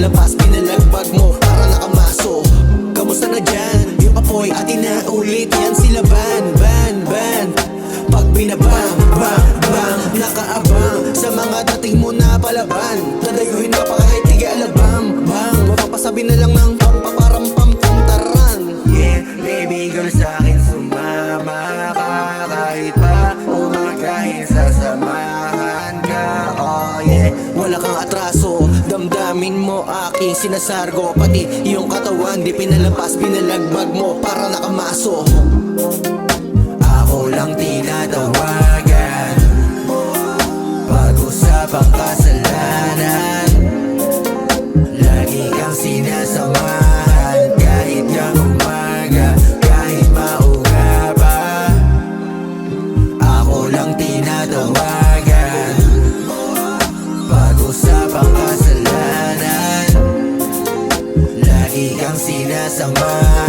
pinalapas, pinalagpag mo para nakamaso. Kamusta na dyan? Yung apoy at inaulit yan sila ban, ban, ban. Pag binabang, bang, bang, nakaabang sa mga dating mo na palaban. Dadayuhin ka pa kahit di ka alabang, bang. Mapapasabi na lang ng pampaparampam taran. Yeah, baby girl, sa'kin sumama ka. Kahit pa umagahin, sasamahan ka. Oh yeah. Wala kang atraso, damdamin mo aking sinasargo. Pati yung katawan di pinalapas, pinalagbag mo para nakamaso. Ako lang tinatawagan, pag-usapang kasalanan. Lagi kang sinasamahan, kahit kang umaga, kahit mauga pa. Ako lang tinatawagan, pag-usapang kasalanan. Lagi kang sinasamahan.